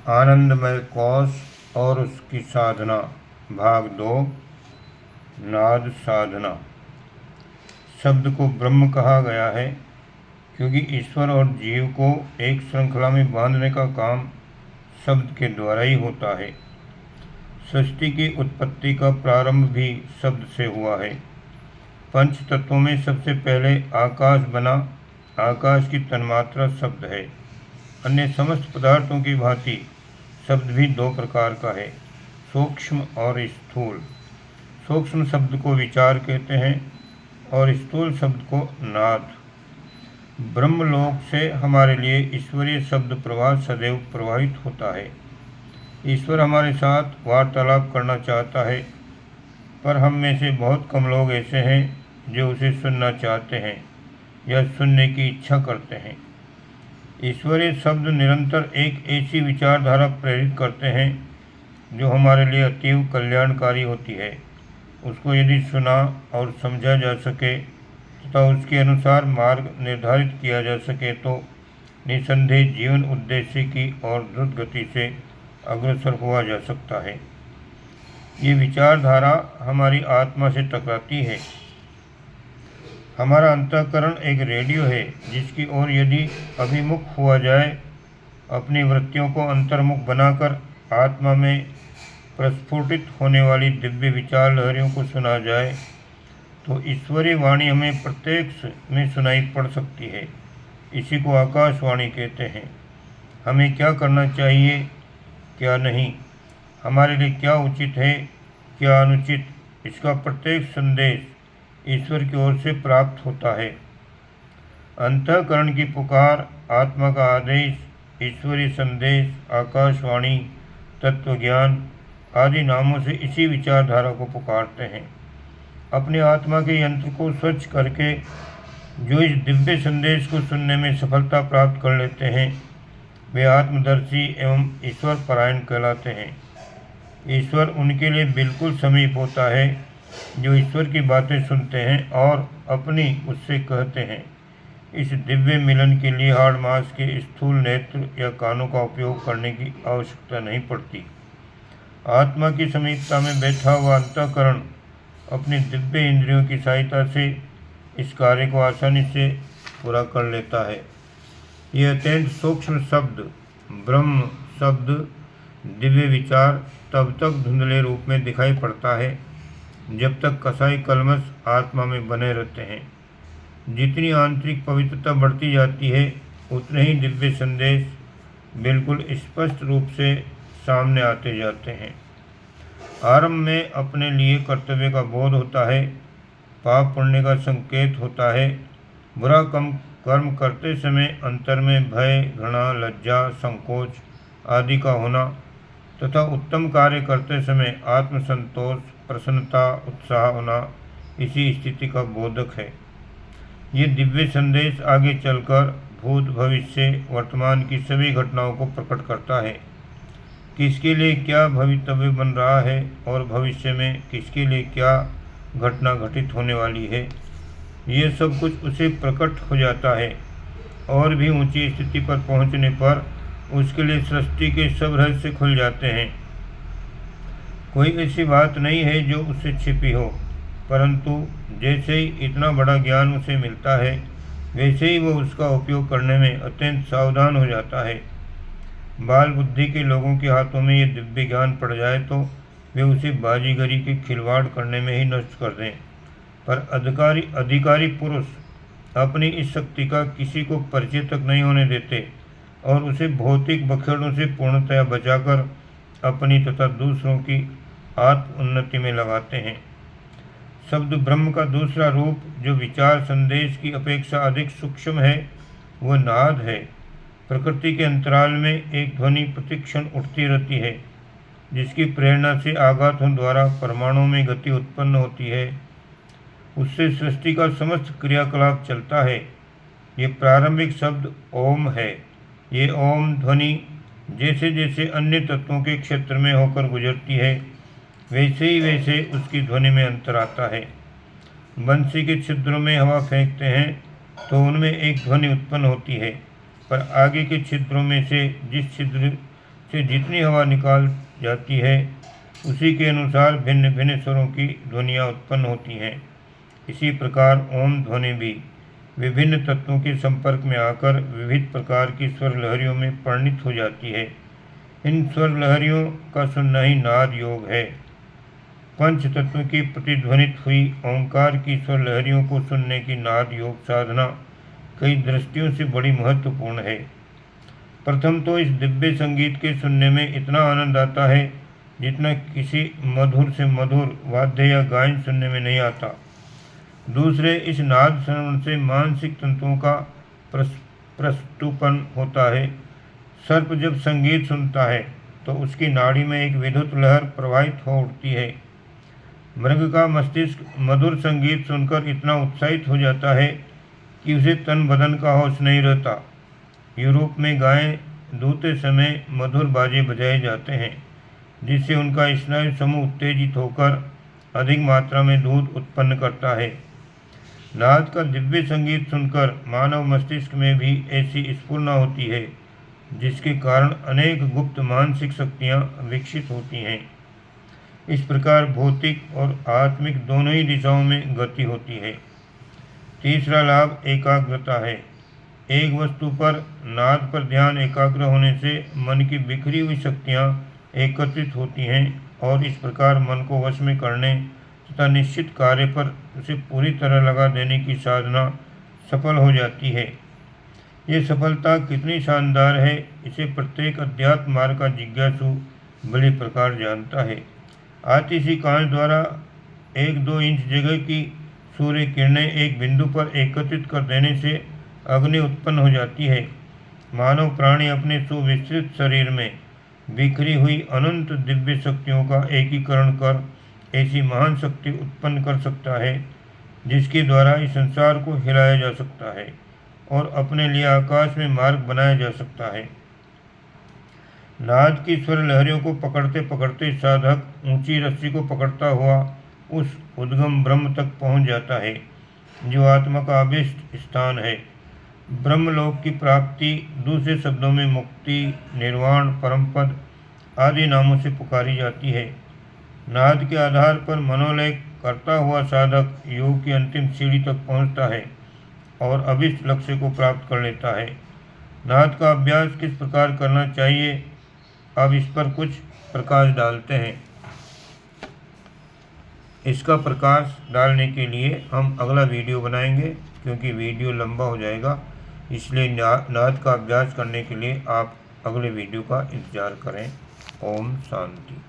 आनंदमय कोश और उसकी साधना भाग 2 नाद साधना। शब्द को ब्रह्म कहा गया है क्योंकि ईश्वर और जीव को एक श्रृंखला में बांधने का काम शब्द के द्वारा ही होता है। सृष्टि की उत्पत्ति का प्रारंभ भी शब्द से हुआ है। पंच तत्वों में सबसे पहले आकाश बना। आकाश की तन्मात्रा शब्द है। अन्य समस्त पदार्थों की भांति शब्द भी दो प्रकार का है, सूक्ष्म और स्थूल। सूक्ष्म शब्द को विचार कहते हैं और स्थूल शब्द को नाद। ब्रह्मलोक से हमारे लिए ईश्वरीय शब्द प्रवाह सदैव प्रवाहित होता है। ईश्वर हमारे साथ वार्तालाप करना चाहता है, पर हम में से बहुत कम लोग ऐसे हैं जो उसे सुनना चाहते हैं या सुनने की इच्छा करते हैं। ईश्वरीय शब्द निरंतर एक ऐसी विचारधारा प्रेरित करते हैं जो हमारे लिए अतीव कल्याणकारी होती है। उसको यदि सुना और समझा जा सके तथा उसके अनुसार मार्ग निर्धारित किया जा सके तो निसंदेह जीवन उद्देश्य की ओर द्रुत गति से अग्रसर हुआ जा सकता है। ये विचारधारा हमारी आत्मा से टकराती है। हमारा अंतःकरण एक रेडियो है जिसकी ओर यदि अभिमुख हुआ जाए, अपनी वृत्तियों को अंतर्मुख बनाकर आत्मा में प्रस्फुटित होने वाली दिव्य विचार लहरियों को सुना जाए तो ईश्वरीय वाणी हमें प्रत्यक्ष में सुनाई पड़ सकती है। इसी को आकाशवाणी कहते हैं। हमें क्या करना चाहिए, क्या नहीं, हमारे लिए क्या उचित है, क्या अनुचित, इसका प्रत्येक संदेश ईश्वर की ओर से प्राप्त होता है। अंतःकरण की पुकार, आत्मा का आदेश, ईश्वरीय संदेश, आकाशवाणी, तत्वज्ञान आदि नामों से इसी विचारधारा को पुकारते हैं। अपने आत्मा के यंत्र को स्वच्छ करके जो इस दिव्य संदेश को सुनने में सफलता प्राप्त कर लेते हैं वे आत्मदर्शी एवं ईश्वर परायण कहलाते हैं। ईश्वर उनके लिए बिल्कुल समीप होता है जो ईश्वर की बातें सुनते हैं और अपनी उससे कहते हैं। इस दिव्य मिलन के लिए हाड़ मास के स्थूल नेत्र या कानों का उपयोग करने की आवश्यकता नहीं पड़ती। आत्मा की समीपता में बैठा हुआ अंतःकरण अपनी दिव्य इंद्रियों की सहायता से इस कार्य को आसानी से पूरा कर लेता है। यह अत्यंत सूक्ष्म शब्द ब्रह्म शब्द दिव्य विचार तब तक धुंधले रूप में दिखाई पड़ता है जब तक कसाई कलमश आत्मा में बने रहते हैं। जितनी आंतरिक पवित्रता बढ़ती जाती है उतने ही दिव्य संदेश बिल्कुल स्पष्ट रूप से सामने आते जाते हैं। आरंभ में अपने लिए कर्तव्य का बोध होता है, पाप पुण्य का संकेत होता है। बुरा कर्म करते समय अंतर में भय, घृणा, लज्जा, संकोच आदि का होना तथा उत्तम कार्य करते समय आत्मसंतोष, प्रसन्नता, उत्साह होना इसी स्थिति का बोधक है। ये दिव्य संदेश आगे चलकर भूत, भविष्य, वर्तमान की सभी घटनाओं को प्रकट करता है। किसके लिए क्या भवितव्य बन रहा है और भविष्य में किसके लिए क्या घटना घटित होने वाली है, ये सब कुछ उसे प्रकट हो जाता है। और भी ऊंची स्थिति पर पहुंचने पर उसके लिए सृष्टि के सब रहस्य खुल जाते हैं। कोई ऐसी बात नहीं है जो उससे छिपी हो, परंतु जैसे ही इतना बड़ा ज्ञान उसे मिलता है वैसे ही वो उसका उपयोग करने में अत्यंत सावधान हो जाता है। बाल बुद्धि के लोगों के हाथों में ये दिव्य ज्ञान पड़ जाए तो वे उसे बाजीगरी के खिलवाड़ करने में ही नष्ट कर दें, पर अधिकारी पुरुष अपनी इस शक्ति का किसी को परिचय तक नहीं होने देते और उसे भौतिक बखेड़ों से पूर्णतया बचाकर अपनी तथा दूसरों की आत्म उन्नति में लगाते हैं। शब्द ब्रह्म का दूसरा रूप जो विचार संदेश की अपेक्षा अधिक सूक्ष्म है वह नाद है। प्रकृति के अंतराल में एक ध्वनि प्रतिक्षण उठती रहती है जिसकी प्रेरणा से आघातों द्वारा परमाणुओं में गति उत्पन्न होती है। उससे सृष्टि का समस्त क्रियाकलाप चलता है। ये प्रारंभिक शब्द ओम है। ये ओम ध्वनि जैसे जैसे अन्य तत्वों के क्षेत्र में होकर गुजरती है वैसे ही वैसे उसकी ध्वनि में अंतर आता है। बंसी के छिद्रों में हवा फेंकते हैं तो उनमें एक ध्वनि उत्पन्न होती है, पर आगे के छिद्रों में से जिस से जितनी हवा निकाल जाती है उसी के अनुसार भिन्न भिन्न स्वरों की ध्वनियाँ उत्पन्न होती हैं। इसी प्रकार ओम ध्वनि भी विभिन्न तत्वों के संपर्क में आकर विविध प्रकार की स्वर लहरियों में परिणित हो जाती है। इन स्वर लहरियों का सुनना ही नाद योग है। पंच तत्वों की प्रतिध्वनित हुई ओंकार की स्वर लहरियों को सुनने की नाद योग साधना कई दृष्टियों से बड़ी महत्वपूर्ण है। प्रथम तो इस दिव्य संगीत के सुनने में इतना आनंद आता है जितना किसी मधुर से मधुर वाद्य या गायन सुनने में नहीं आता। दूसरे, इस नाद श्रवण से मानसिक तंतुओं का प्रस्फुटन होता है। सर्प जब संगीत सुनता है तो उसकी नाड़ी में एक विद्युत लहर प्रवाहित हो उठती है। मृग का मस्तिष्क मधुर संगीत सुनकर इतना उत्साहित हो जाता है कि उसे तन बदन का होश नहीं रहता। यूरोप में गायें दूहते समय मधुर बाजे बजाए जाते हैं जिससे उनका स्नायु समूह उत्तेजित होकर अधिक मात्रा में दूध उत्पन्न करता है। नाद का दिव्य संगीत सुनकर मानव मस्तिष्क में भी ऐसी स्फुरना होती है जिसके कारण अनेक गुप्त मानसिक शक्तियाँ विकसित होती हैं। इस प्रकार भौतिक और आत्मिक दोनों ही दिशाओं में गति होती है। तीसरा लाभ एकाग्रता है। एक वस्तु पर नाद पर ध्यान एकाग्र होने से मन की बिखरी हुई शक्तियाँ एकत्रित होती हैं और इस प्रकार मन को वश में करने तथा निश्चित कार्य पर उसे पूरी तरह लगा देने की साधना सफल हो जाती है। ये सफलता कितनी शानदार है इसे प्रत्येक अध्यात्म मार्ग का जिज्ञासु भली प्रकार जानता है। आती सी कांच द्वारा 1-2 इंच जगह की सूर्य किरणें एक बिंदु पर एकत्रित कर देने से अग्नि उत्पन्न हो जाती है। मानव प्राणी अपने सुविस्तृत शरीर में बिखरी हुई अनंत दिव्य शक्तियों का एकीकरण कर ऐसी महान शक्ति उत्पन्न कर सकता है जिसके द्वारा इस संसार को हिलाया जा सकता है और अपने लिए आकाश में मार्ग बनाया जा सकता है। नाद की स्वर लहरियों को पकड़ते पकड़ते साधक ऊंची रस्सी को पकड़ता हुआ उस उद्गम ब्रह्म तक पहुंच जाता है जो आत्मा का अभिष्ट स्थान है। ब्रह्मलोक की प्राप्ति दूसरे शब्दों में मुक्ति, निर्वाण, परमपद आदि नामों से पुकारी जाती है। नाद के आधार पर मनोलय करता हुआ साधक योग की अंतिम सीढ़ी तक पहुंचता है और अभिष्ट लक्ष्य को प्राप्त कर लेता है। नाद का अभ्यास किस प्रकार करना चाहिए, अब इस पर कुछ प्रकाश डालते हैं। इसका प्रकाश डालने के लिए हम अगला वीडियो बनाएंगे क्योंकि वीडियो लंबा हो जाएगा, इसलिए नाद का अभ्यास करने के लिए आप अगले वीडियो का इंतज़ार करें। ओम शांति।